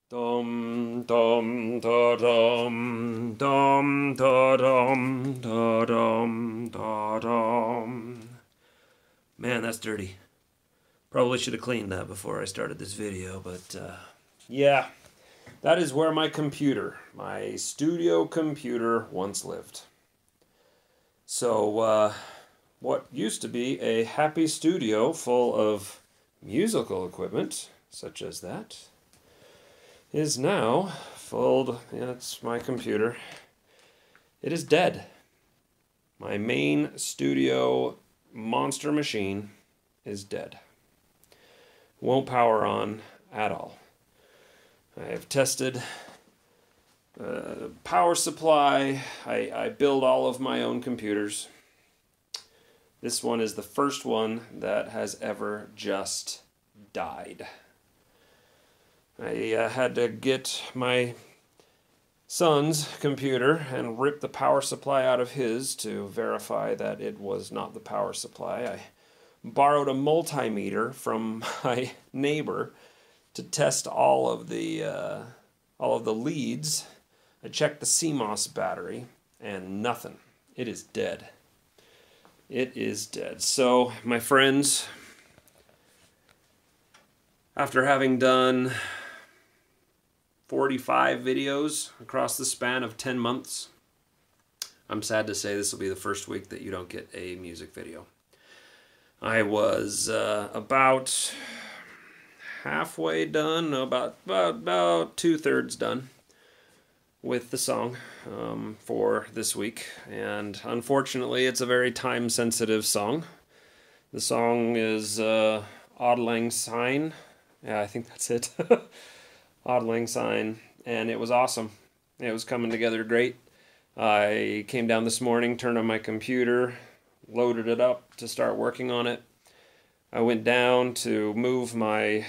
Dum dum da dum dum da dum da dum da dum. Man, that's dirty. Probably should have cleaned that before I started this video, but yeah, that is where my computer, my studio computer, once lived. So, what used to be a happy studio full of musical equipment, such as that, is now full. Yeah, it's my computer. It is dead. My main studio monster machine is dead. Won't power on at all. I have tested power supply. I build all of my own computers. This one is the first one that has ever just died. I had to get my son's computer and rip the power supply out of his to verify that it was not the power supply. I borrowed a multimeter from my neighbor to test all of the leads. I checked the CMOS battery and nothing. It is dead. It is dead. So, my friends, after having done 45 videos across the span of 10 months, I'm sad to say this will be the first week that you don't get a music video. I was about halfway done, about 2/3 done with the song for this week, and unfortunately it's a very time-sensitive song. The song is Auld Lang Syne. Yeah, I think that's it. Auld Lang Syne, and it was awesome. It was coming together great. I came down this morning, turned on my computer, loaded it up to start working on it. I went down to move my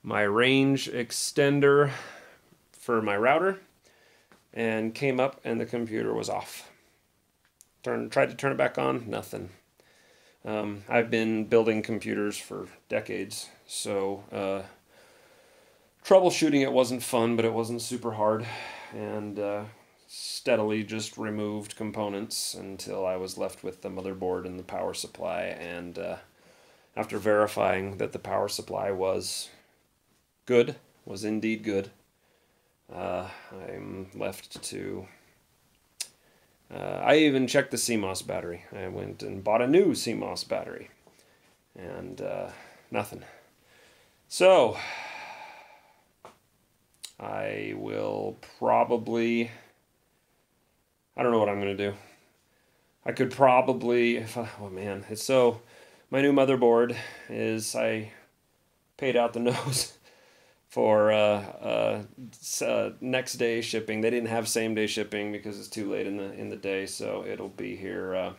range extender for my router and came up and the computer was off. Tried to turn it back on, nothing. I've been building computers for decades, so troubleshooting it wasn't fun, but it wasn't super hard, and steadily just removed components until I was left with the motherboard and the power supply, and after verifying that the power supply was good, was indeed good, I'm left to... I even checked the CMOS battery. I went and bought a new CMOS battery, and nothing. So, I will probably... I don't know what I'm going to do. I could probably... oh man, it's so... My new motherboard is... I paid out the nose for next day shipping. They didn't have same day shipping because it's too late in the day, so it'll be here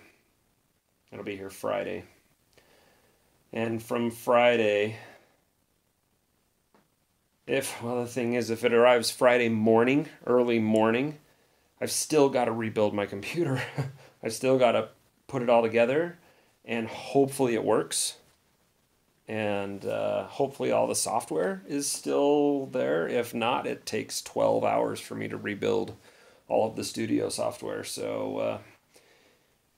Friday. And from Friday, the thing is, if it arrives Friday morning, early morning, I've still got to rebuild my computer. I've still got to put it all together, and hopefully it works. And hopefully all the software is still there. If not, it takes 12 hours for me to rebuild all of the studio software. So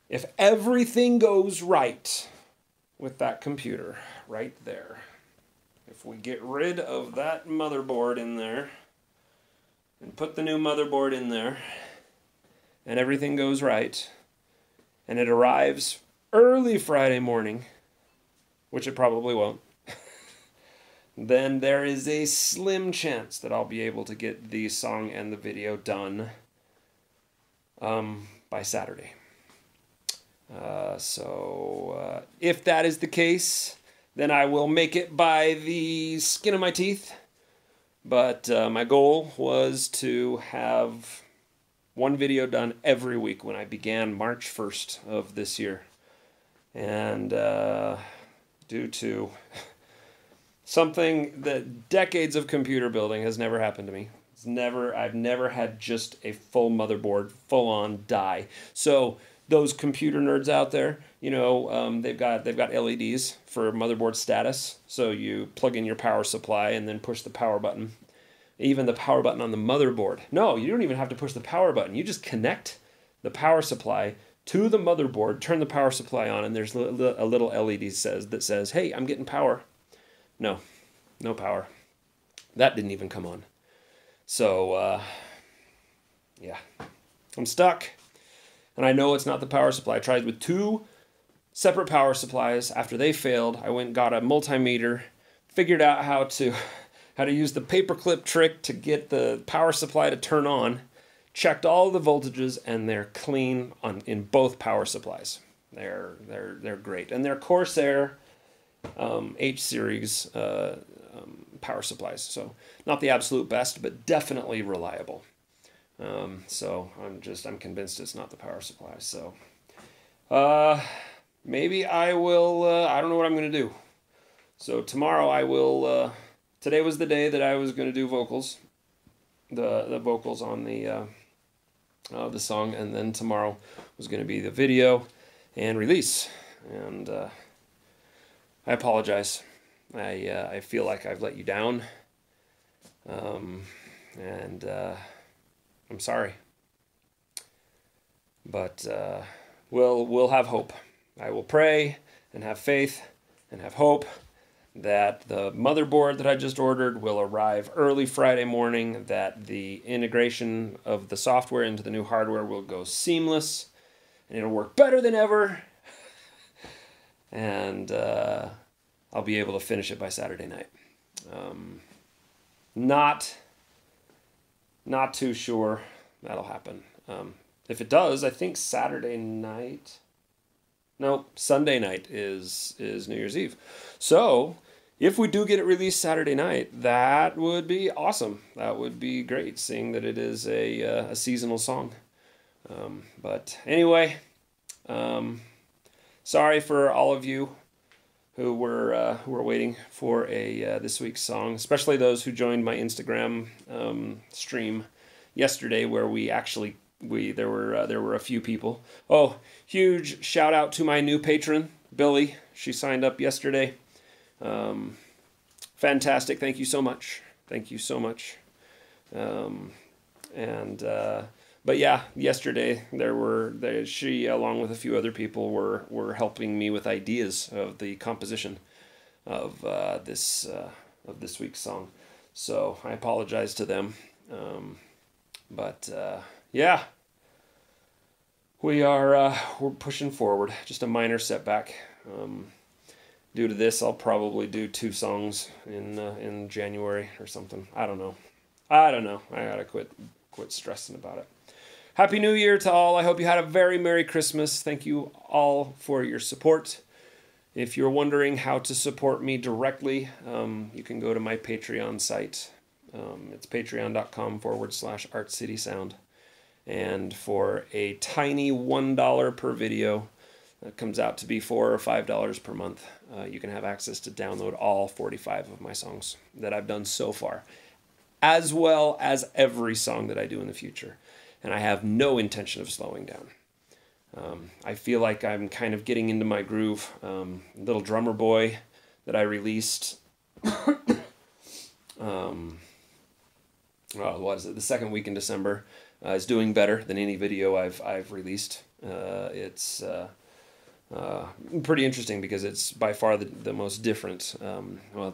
if everything goes right with that computer right there, if we get rid of that motherboard in there and put the new motherboard in there, and everything goes right, and it arrives early Friday morning, which it probably won't, then there is a slim chance that I'll be able to get the song and the video done by Saturday. So if that is the case, then I will make it by the skin of my teeth. But my goal was to have one video done every week when I began March 1st of this year. And due to something that decades of computer building has never happened to me. I've never had just a full motherboard, full on die. So those computer nerds out there, you know, they've got LEDs for motherboard status. So you plug in your power supply and then push the power button. even the power button on the motherboard. No, you don't even have to push the power button. You just connect the power supply to the motherboard, turn the power supply on, and there's a little LED that says, hey, I'm getting power. No, no power. That didn't even come on. So, yeah, I'm stuck. And I know it's not the power supply. I tried with 2 separate power supplies. After they failed, I went and got a multimeter, figured out how to use the paperclip trick to get the power supply to turn on, checked all the voltages, and they're clean in both power supplies. They're great. And they're Corsair H series power supplies. So not the absolute best, but definitely reliable. So I'm convinced it's not the power supply. So maybe I will, I don't know what I'm going to do. So tomorrow I will, today was the day that I was going to do vocals, the vocals on the song, and then tomorrow was going to be the video and release. And I apologize. I feel like I've let you down, and I'm sorry. But we'll have hope. I will pray and have faith and have hope that the motherboard that I just ordered will arrive early Friday morning, that the integration of the software into the new hardware will go seamless, and it'll work better than ever, and I'll be able to finish it by Saturday night. Not too sure that'll happen. If it does, I think Sunday night is New Year's Eve. So if we do get it released Saturday night, that would be awesome. That would be great, seeing that it is a seasonal song. But anyway, sorry for all of you who were waiting for a this week's song, especially those who joined my Instagram stream yesterday, where there were a few people. Oh, huge shout out to my new patron, Billy. She signed up yesterday. Fantastic. Thank you so much. Thank you so much. But yeah, yesterday she, along with a few other people, were helping me with ideas of the composition of this week's song. So I apologize to them. Yeah, we're pushing forward. Just a minor setback. Due to this, I'll probably do 2 songs in January or something. I don't know. I gotta quit stressing about it. Happy New Year to all. I hope you had a very Merry Christmas. Thank you all for your support. If you're wondering how to support me directly, you can go to my Patreon site. It's patreon.com/ArtCitySound. And for a tiny $1 per video, that comes out to be $4 or $5 per month, you can have access to download all 45 of my songs that I've done so far, as well as every song that I do in the future. And I have no intention of slowing down. I feel like I'm kind of getting into my groove. Little Drummer Boy that I released, the second week in December, is doing better than any video I've released. It's pretty interesting because it's by far the most different.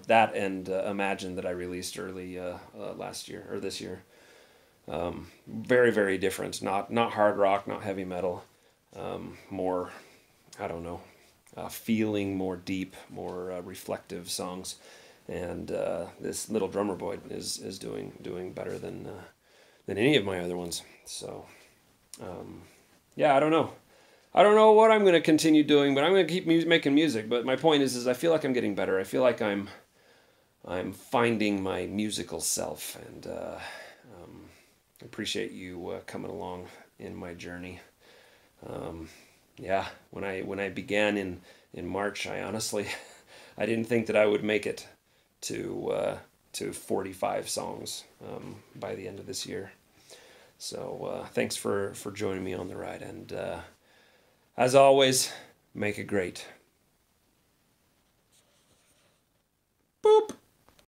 That and Imagine that I released early last year or this year. Very, very different. Not hard rock, not heavy metal. More, I don't know, feeling, more deep, more reflective songs. And this Little Drummer Boy is doing better than any of my other ones. So yeah, I don't know. I don't know what I'm going to continue doing, but I'm going to keep making music. But my point is I feel like I'm getting better. I feel like I'm finding my musical self, and appreciate you coming along in my journey. Yeah, when I began in March, I honestly I didn't think that I would make it to 45 songs by the end of this year. So thanks for joining me on the ride, and as always, make it great.